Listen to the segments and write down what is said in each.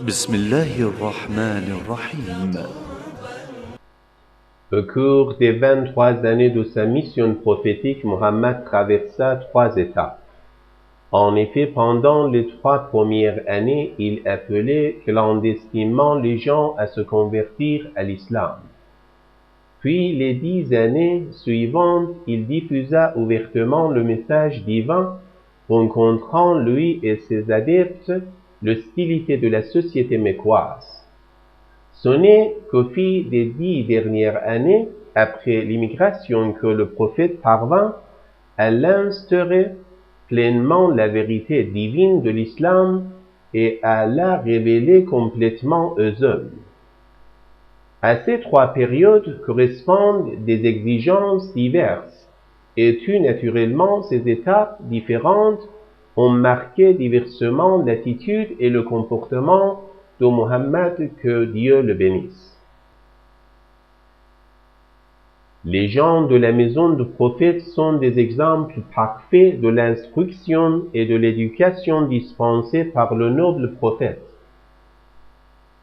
بسم الله الرحمن الرحيم. Au cours des 23 années de sa mission prophétique, Mohammed traversa 3 étapes. En effet, pendant les 3 premières années, il appelait clandestinement les gens à se convertir à l'islam. Puis les 10 années suivantes, il diffusa ouvertement le message divin, rencontrant lui et ses adeptes l'hostilité de la société mécoise. Ce n'est qu'au fil des 10 dernières années, après l'immigration, que le prophète parvint à instaurer pleinement la vérité divine de l'islam et à la révéler complètement aux hommes. À ces 3 périodes correspondent des exigences diverses, et tout naturellement ces étapes différentes ont marqué diversement l'attitude et le comportement de Mohammed, que Dieu le bénisse. Les gens de la maison du prophète sont des exemples parfaits de l'instruction et de l'éducation dispensée par le noble prophète.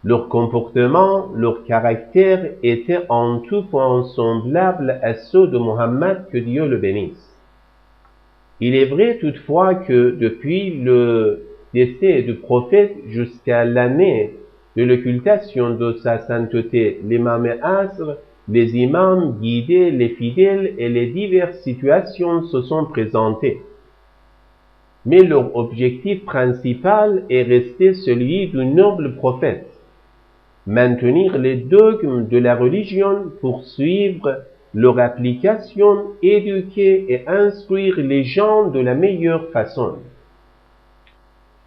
Leur comportement, leur caractère étaient en tout point semblables à ceux de Mohammed, que Dieu le bénisse. Il est vrai toutefois que depuis le décès du prophète jusqu'à l'année de l'occultation de sa sainteté, l'imam Asr, les imams guidaient les fidèles et les diverses situations se sont présentées. Mais leur objectif principal est resté celui du noble prophète: maintenir les dogmes de la religion, poursuivre leur application, éduquer et instruire les gens de la meilleure façon.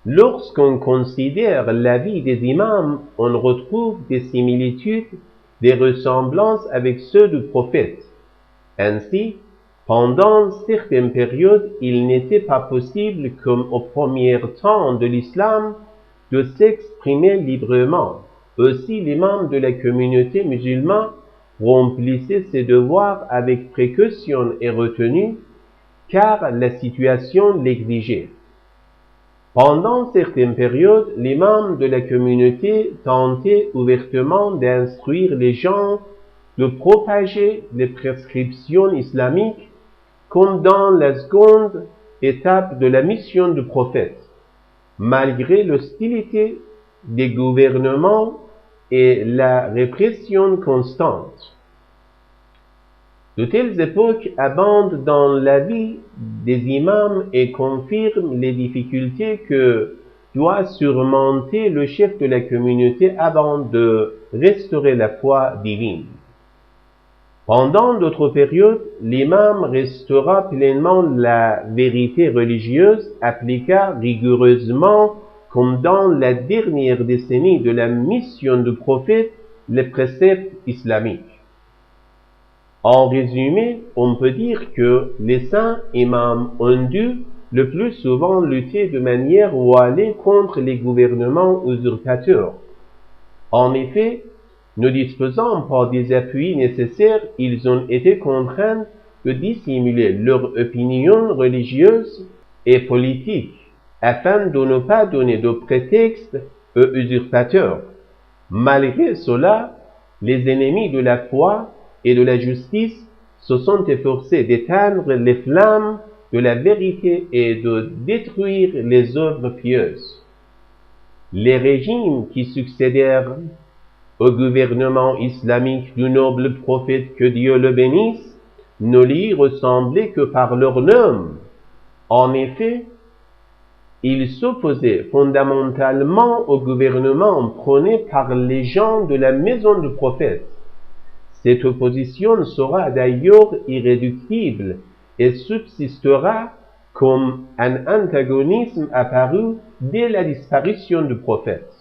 Lorsqu'on considère la vie des imams, on retrouve des similitudes, des ressemblances avec ceux du prophète. Ainsi, pendant certaines périodes, il n'était pas possible, comme au premier temps de l'islam, de s'exprimer librement. Aussi, l'imam de la communauté musulmane remplissait ses devoirs avec précaution et retenue, car la situation l'exigeait. Pendant certaines périodes, l'imam de la communauté tentait ouvertement d'instruire les gens, de propager les prescriptions islamiques, comme dans la seconde étape de la mission du prophète, malgré l'hostilité des gouvernements et la répression constante. De telles époques abondent dans la vie des imams et confirment les difficultés que doit surmonter le chef de la communauté avant de restaurer la foi divine. Pendant d'autres périodes, l'imam restaura pleinement la vérité religieuse, appliqua rigoureusement, comme dans la dernière décennie de la mission du prophète, les préceptes islamiques. En résumé, on peut dire que les saints imams ont dû le plus souvent lutter de manière voilée contre les gouvernements usurpateurs. En effet, ne disposant pas des appuis nécessaires, ils ont été contraints de dissimuler leurs opinions religieuses et politiques, afin de ne pas donner de prétexte aux usurpateurs. Malgré cela, les ennemis de la foi et de la justice se sont efforcés d'éteindre les flammes de la vérité et de détruire les œuvres pieuses. Les régimes qui succédèrent au gouvernement islamique du noble prophète, que Dieu le bénisse, ne lui ressemblaient que par leur nom. En effet, ils s'opposaient fondamentalement au gouvernement prôné par les gens de la maison du prophète. Cette opposition sera d'ailleurs irréductible et subsistera comme un antagonisme apparu dès la disparition du prophète.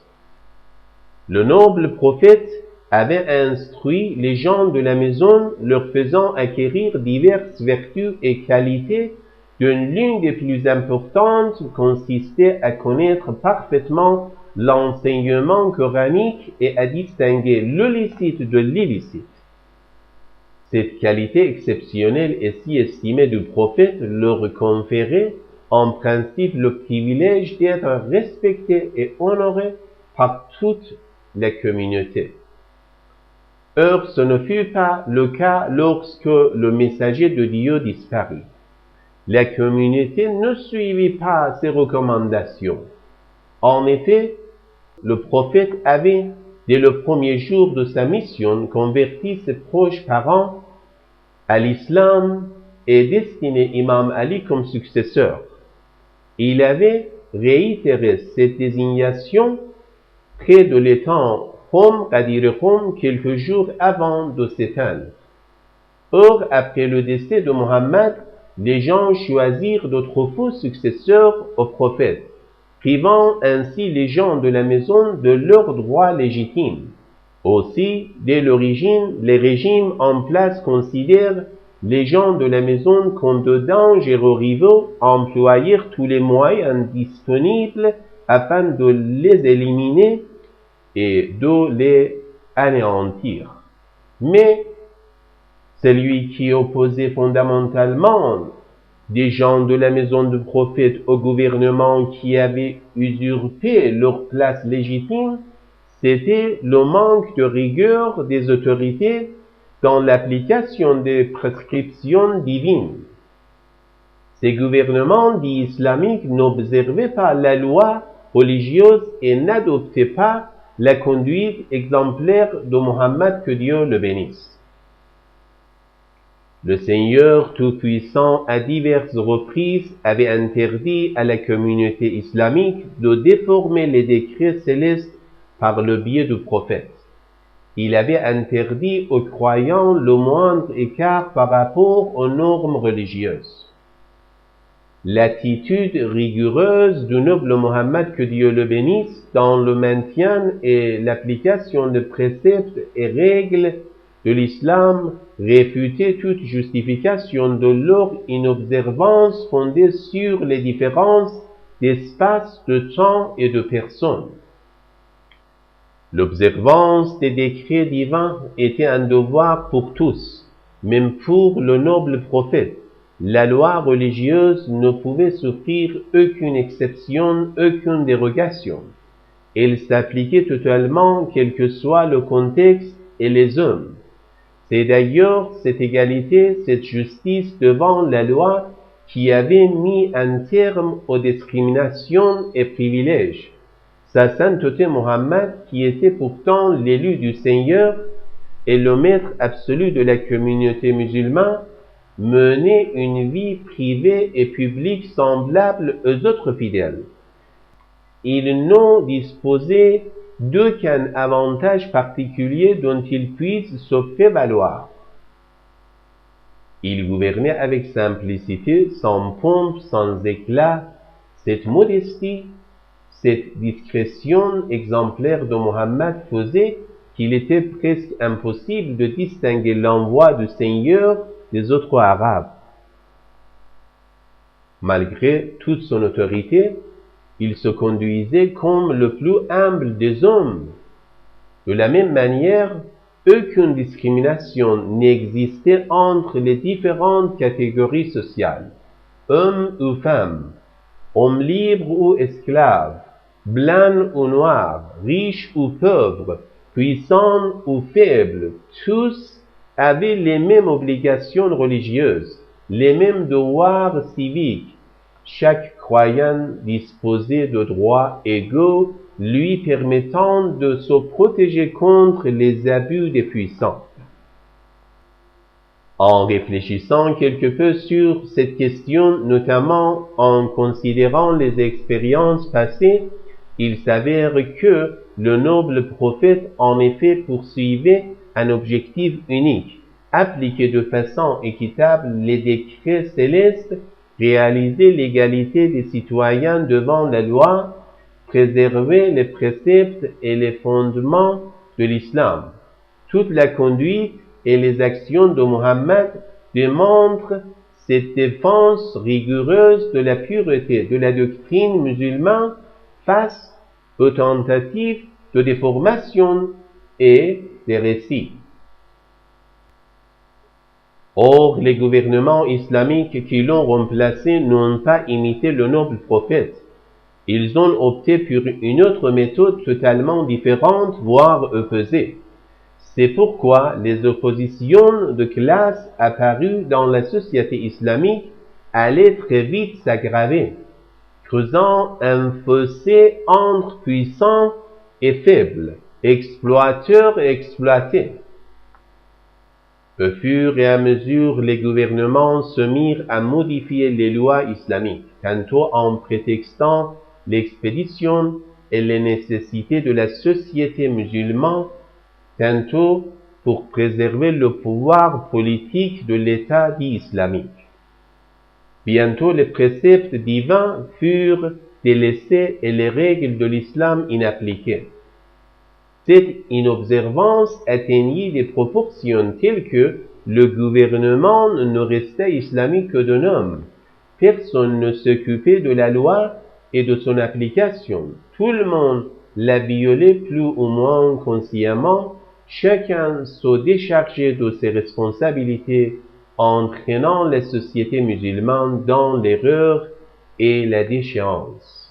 Le noble prophète avait instruit les gens de la maison, leur faisant acquérir diverses vertus et qualités, dont l'une des plus importantes consistait à connaître parfaitement l'enseignement coranique et à distinguer le licite de l'illicite. Cette qualité exceptionnelle et si estimée du prophète leur conférait en principe le privilège d'être respectés et honorés par toute la communauté. Or, ce ne fut pas le cas lorsque le messager de Dieu disparut. La communauté ne suivit pas ses recommandations. En effet, le prophète avait, dès le premier jour de sa mission, converti ses proches parents à l'islam et destiné Imam Ali comme successeur. Il avait réitéré cette désignation près de l'étang Qom quelques jours avant de s'éteindre. Or, après le décès de Mohammed, les gens choisirent d'autres faux successeurs au prophète, privant ainsi les gens de la maison de leurs droits légitimes. Aussi, dès l'origine, les régimes en place considèrent les gens de la maison comme de dangereux rivaux, employèrent tous les moyens disponibles afin de les éliminer et de les anéantir. Mais celui qui opposait fondamentalement des gens de la maison du prophète au gouvernement qui avait usurpé leur place légitime, c'était le manque de rigueur des autorités dans l'application des prescriptions divines. Ces gouvernements dits islamiques n'observaient pas la loi religieuse et n'adoptaient pas la conduite exemplaire de Mohammed, que Dieu le bénisse. Le Seigneur Tout-Puissant, à diverses reprises, avait interdit à la communauté islamique de déformer les décrets célestes par le biais du prophète. Il avait interdit aux croyants le moindre écart par rapport aux normes religieuses. L'attitude rigoureuse du noble Mohammed, que Dieu le bénisse, dans le maintien et l'application des préceptes et règles de l'islam réfutait toute justification de leur inobservance fondée sur les différences d'espace, de temps et de personnes. L'observance des décrets divins était un devoir pour tous, même pour le noble prophète. La loi religieuse ne pouvait souffrir aucune exception, aucune dérogation. Elle s'appliquait totalement, quel que soit le contexte et les hommes. C'est d'ailleurs cette égalité, cette justice devant la loi qui avait mis un terme aux discriminations et privilèges. Sa sainteté Mohammed, qui était pourtant l'élu du Seigneur et le maître absolu de la communauté musulmane, menait une vie privée et publique semblable aux autres fidèles. Il n'en disposait d'aucun avantage particulier dont il puisse se prévaloir. Il gouvernait avec simplicité, sans pompe, sans éclat. Cette modestie, cette discrétion exemplaire de Mohammed faisait qu'il était presque impossible de distinguer l'envoi du Seigneur des autres Arabes. Malgré toute son autorité, il se conduisait comme le plus humble des hommes. De la même manière, aucune discrimination n'existait entre les différentes catégories sociales, hommes ou femmes, hommes libres ou esclaves, blancs ou noirs, riches ou pauvres, puissants ou faibles. Tous avaient les mêmes obligations religieuses, les mêmes devoirs civiques. Chaque croyant disposait de droits égaux lui permettant de se protéger contre les abus des puissants. En réfléchissant quelque peu sur cette question, notamment en considérant les expériences passées, il s'avère que le noble prophète en effet poursuivait un objectif unique, appliquer de façon équitable les décrets célestes, réaliser l'égalité des citoyens devant la loi, préserver les préceptes et les fondements de l'islam. Toute la conduite et les actions de Mohammed démontrent cette défense rigoureuse de la pureté de la doctrine musulmane face aux tentatives de déformation et des récits. Or, les gouvernements islamiques qui l'ont remplacé n'ont pas imité le noble prophète. Ils ont opté pour une autre méthode totalement différente, voire opposée. C'est pourquoi les oppositions de classe apparues dans la société islamique allaient très vite s'aggraver, creusant un fossé entre puissants et faibles, exploiteurs et exploités. Au fur et à mesure, les gouvernements se mirent à modifier les lois islamiques, tantôt en prétextant l'expédition et les nécessités de la société musulmane, tantôt pour préserver le pouvoir politique de l'État dit islamique. Bientôt les préceptes divins furent délaissés et les règles de l'islam inappliquées. Cette inobservance atteignit des proportions telles que le gouvernement ne restait islamique que d'un homme. Personne ne s'occupait de la loi et de son application. Tout le monde la violait plus ou moins consciemment. Chacun se déchargeait de ses responsabilités, entraînant la société musulmane dans l'erreur et la déchéance.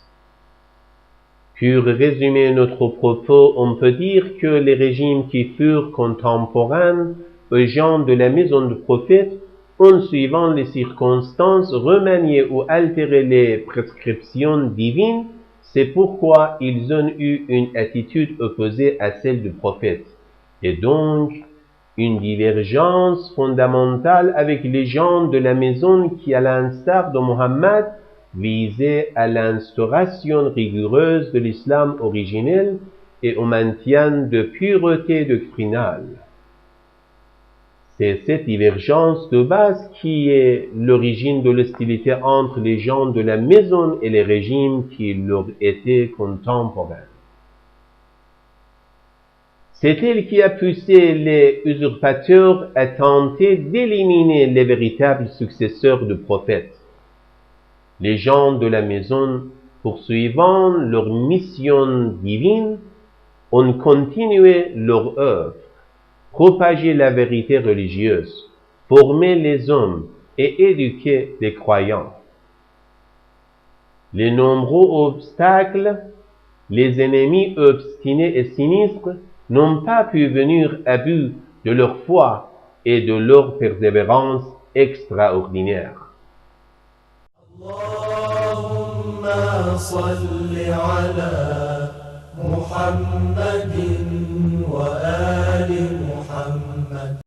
Pour résumer notre propos, on peut dire que les régimes qui furent contemporains aux gens de la maison du prophète ont, suivant les circonstances, remanié ou altéré les prescriptions divines. C'est pourquoi ils ont eu une attitude opposée à celle du prophète, et donc une divergence fondamentale avec les gens de la maison qui, à l'instar de Mohammed, visaient à l'instauration rigoureuse de l'islam originel et au maintien de pureté doctrinale. C'est cette divergence de base qui est l'origine de l'hostilité entre les gens de la maison et les régimes qui leur étaient contemporains. C'est elle qui a poussé les usurpateurs à tenter d'éliminer les véritables successeurs du prophète. Les gens de la maison, poursuivant leur mission divine, ont continué leur œuvre, propagé la vérité religieuse, formé les hommes et éduqué les croyants. Les nombreux obstacles, les ennemis obstinés et sinistres n'ont pas pu venir à bout de leur foi et de leur persévérance extraordinaire. اللهم صل على محمد